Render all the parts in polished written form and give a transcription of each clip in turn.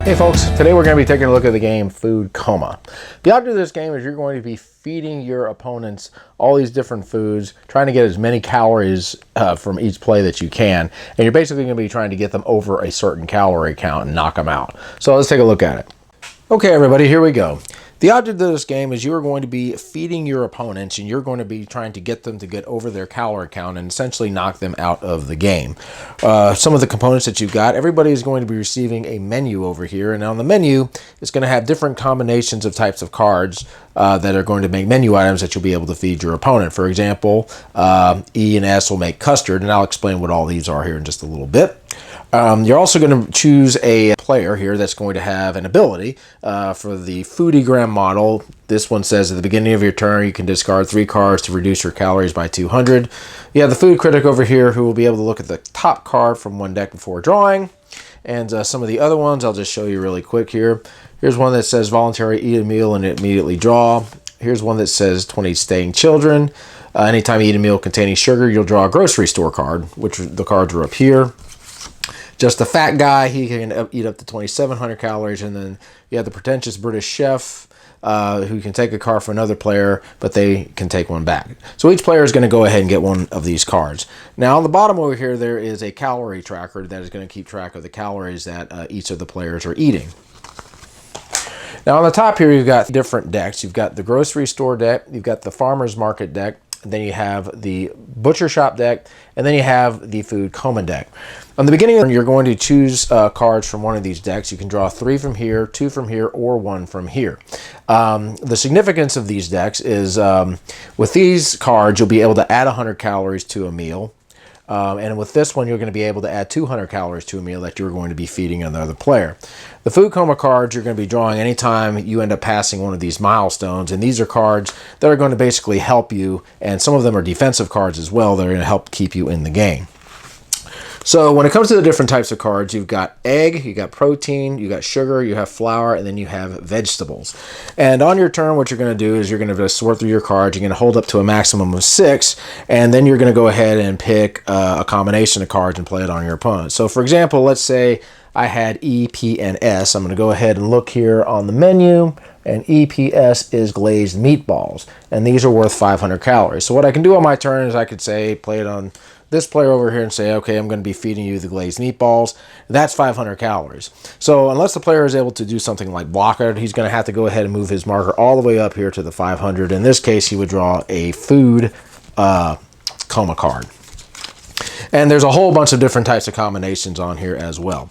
Hey folks, today we're going to be taking a look at the game Food Coma. The object of this game is you're going to be feeding your opponents all these different foods, trying to get as many calories from each play that you can, and you're basically going to be trying to get them over a certain calorie count and knock them out. So let's take a look at it. Okay everybody, here we go. The object of this game is you are going to be feeding your opponents and you're going to be trying to get them to get over their calorie count and essentially knock them out of the game. Some of the components that you've got, everybody is going to be receiving a menu over here, and on the menu it's going to have different combinations of types of cards that are going to make menu items that you'll be able to feed your opponent. For example, E and S will make custard, and I'll explain what all these are here in just a little bit. You're also going to choose a player here that's going to have an ability for the Foodiegram model. This one says at the beginning of your turn you can discard 3 cards to reduce your calories by 200. You have the Food Critic over here who will be able to look at the top card from one deck before drawing. And some of the other ones I'll just show you really quick here. Here's one that says voluntary eat a meal and immediately draw. Here's one that says 20 staying children. Anytime you eat a meal containing sugar, you'll draw a grocery store card, which the cards are up here. Just a fat guy, he can eat up to 2,700 calories. And then you have the pretentious British chef who can take a card for another player, but they can take one back. So each player is going to go ahead and get one of these cards. Now on the bottom over here, there is a calorie tracker that is going to keep track of the calories that each of the players are eating. Now on the top here, you've got different decks. You've got the grocery store deck, you've got the farmer's market deck, then you have the butcher shop deck, and then you have the Food Coma deck. On the beginning, you're going to choose cards from one of these decks. You can draw 3 from here, 2 from here, or 1 from here. The significance of these decks is with these cards, you'll be able to add 100 calories to a meal. And with this one, you're going to be able to add 200 calories to a meal that you're going to be feeding another player. The Food Coma cards you're going to be drawing anytime you end up passing one of these milestones, and these are cards that are going to basically help you, and some of them are defensive cards as well that are going to help keep you in the game. So when it comes to the different types of cards, you've got egg, you got protein, you got sugar, you have flour, and then you have vegetables. And on your turn, what you're going to do is you're going to sort through your cards. You're going to hold up to a maximum of 6, and then you're going to go ahead and pick a combination of cards and play it on your opponent. So for example, let's say I had E, P, and S. I'm going to go ahead and look here on the menu, and EPS is glazed meatballs, and these are worth 500 calories. So what I can do on my turn is I could say, play it on this player over here and say, okay, I'm going to be feeding you the glazed meatballs. That's 500 calories. So unless the player is able to do something like block it, he's going to have to go ahead and move his marker all the way up here to the 500. In this case, he would draw a Food Coma card. And there's a whole bunch of different types of combinations on here as well.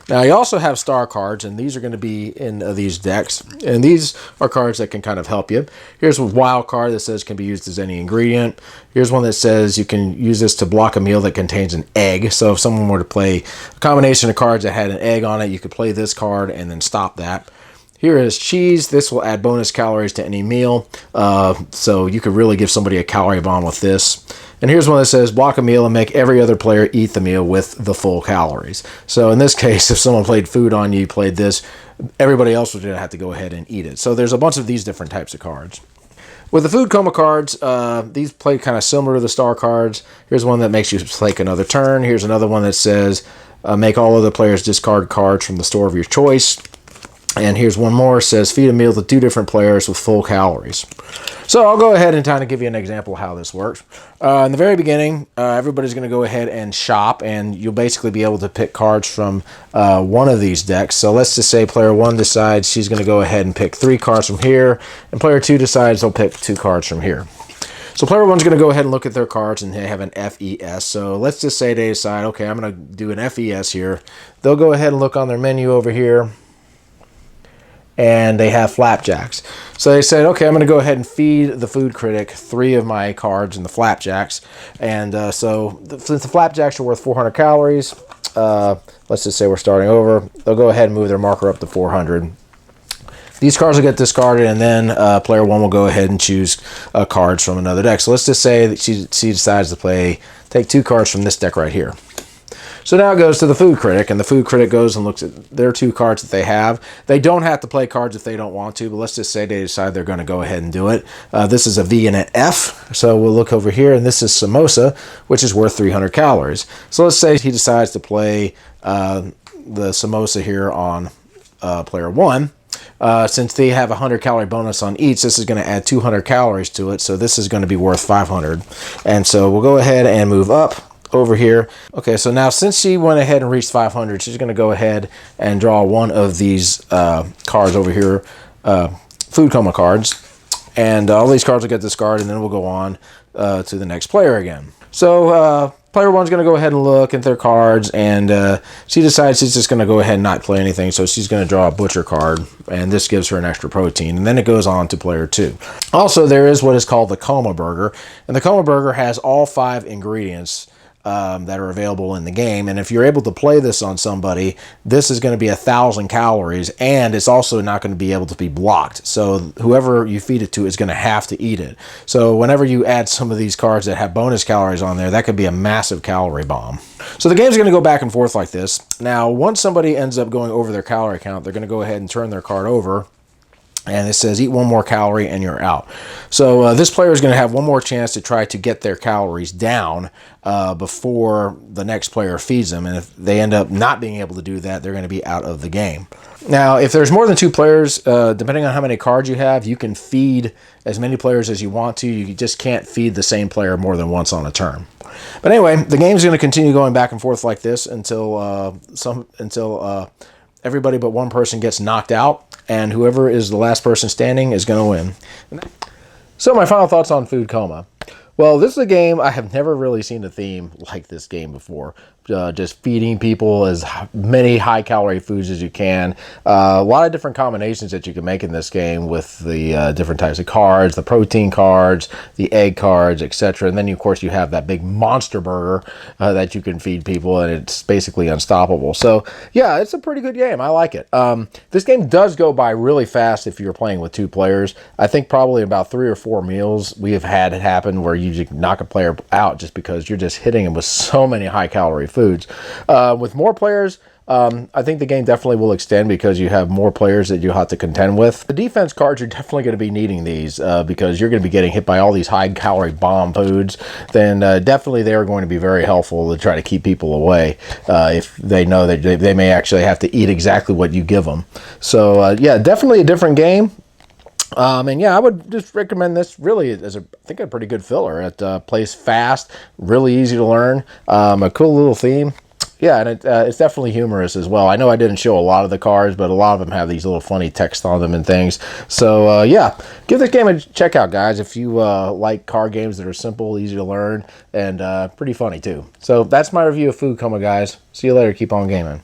Now you also have star cards, and these are going to be in these decks, and these are cards that can kind of help you. Here's a wild card that says can be used as any ingredient. Here's one that says you can use this to block a meal that contains an egg. So if someone were to play a combination of cards that had an egg on it, you could play this card and then stop that. Here is cheese. This will add bonus calories to any meal. So you could really give somebody a calorie bomb with this. And here's one that says block a meal and make every other player eat the meal with the full calories. So in this case, if someone played food on you, played this, everybody else would have to go ahead and eat it. So there's a bunch of these different types of cards. With the Food Coma cards, these play kind of similar to the star cards. Here's one that makes you take another turn. Here's another one that says make all other players discard cards from the store of your choice. And here's one more, says feed a meal to 2 different players with full calories. So I'll go ahead and kind of give you an example of how this works. In the very beginning, everybody's going to go ahead and shop, and you'll basically be able to pick cards from one of these decks. So let's just say player 1 decides she's going to go ahead and pick 3 cards from here, and player 2 decides they'll pick 2 cards from here. So player 1's going to go ahead and look at their cards, and they have an FES. So let's just say they decide, okay, I'm going to do an FES here. They'll go ahead and look on their menu over here, and they have flapjacks. So they said, okay, I'm going to go ahead and feed the Food Critic 3 of my cards in the flapjacks. And so since the flapjacks are worth 400 calories, let's just say we're starting over, they'll go ahead and move their marker up to 400. These cards will get discarded, and then player 1 will go ahead and choose cards from another deck. So let's just say that she decides to take 2 cards from this deck right here. So now it goes to the Food Critic, and the Food Critic goes and looks at their 2 cards that they have. They don't have to play cards if they don't want to, but let's just say they decide they're going to go ahead and do it. This is a V and an F, so we'll look over here, and this is samosa, which is worth 300 calories. So let's say he decides to play the samosa here on player 1. Since they have a 100-calorie bonus on each, this is going to add 200 calories to it, so this is going to be worth 500. And so we'll go ahead and move up over here. Okay, so now since she went ahead and reached 500, she's going to go ahead and draw one of these cards over here, Food Coma cards. And all these cards will get discarded, and then we'll go on to the next player again. So player 1's going to go ahead and look at their cards, and she decides she's just going to go ahead and not play anything, so she's going to draw a butcher card, and this gives her an extra protein, and then it goes on to player 2. Also, there is what is called the Coma Burger, and the Coma Burger has all 5 ingredients that are available in the game, and if you're able to play this on somebody, this is going to be 1,000 calories, and it's also not going to be able to be blocked, so whoever you feed it to is going to have to eat it. So whenever you add some of these cards that have bonus calories on there, that could be a massive calorie bomb. So the game's going to go back and forth like this. Now once somebody ends up going over their calorie count, they're going to go ahead and turn their card over, and it says eat 1 more calorie and you're out. So this player is going to have one more chance to try to get their calories down before the next player feeds them. And if they end up not being able to do that, they're going to be out of the game. Now, if there's more than 2 players, depending on how many cards you have, you can feed as many players as you want to. You just can't feed the same player more than once on a turn. But anyway, the game's going to continue going back and forth like this until everybody but one person gets knocked out, and whoever is the last person standing is going to win. So my final thoughts on Food Coma. Well, this is a game I have never really seen a theme like this game before. Just feeding people as many high-calorie foods as you can. A lot of different combinations that you can make in this game with the different types of cards, the protein cards, the egg cards, etc. And then, of course, you have that big monster burger that you can feed people, and it's basically unstoppable. So, yeah, it's a pretty good game. I like it. This game does go by really fast if you're playing with 2 players. I think probably about 3 or 4 meals we have had it happen where you just knock a player out just because you're just hitting them with so many high-calorie foods. With more players, I think the game definitely will extend because you have more players that you have to contend with. The defense cards, you're definitely going to be needing these because you're going to be getting hit by all these high-calorie bomb foods. Then definitely they are going to be very helpful to try to keep people away if they know that they may actually have to eat exactly what you give them. So yeah, definitely a different game. And yeah, I would just recommend this really as I think a pretty good filler. It plays fast, really easy to learn, a cool little theme. Yeah, and it's definitely humorous as well. I know I didn't show a lot of the cards, but a lot of them have these little funny text on them and things. So yeah, give this game a check out, guys, if you like card games that are simple, easy to learn, and pretty funny too. So that's my review of Food Coma, guys. See you later. Keep on gaming.